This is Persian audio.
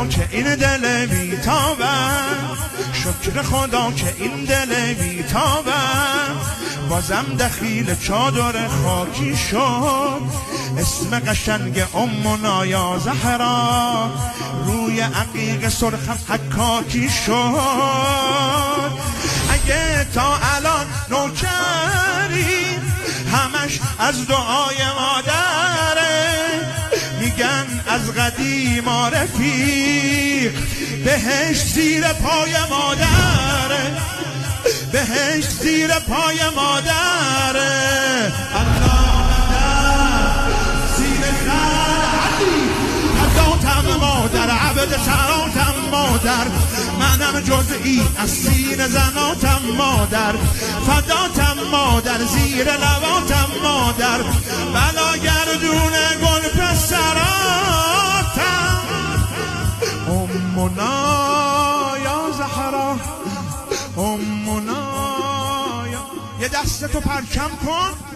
خدا که این دل بیتابم، شکر خدا که این دل بیتابم. بازم دخیل چادر خاکی شد، اسم قشنگ امنا یا زهرا روی عقیق سرخم حکاکی شد. اگه تا الان نوکری همش از دعای مادره، میگن از قدیم رفیق بهش زیر پای مادره، بهش زیر پای مادره. الله زیر فداتم مادر، عبد سراتم مادر، منم جزئی از سین زناتم مادر. فداتم مادر، زیر لباتم مادر، بلا گردون گل پسراتم. امنا یا زهرا، امنا یا. یه دستتو پرچم کن.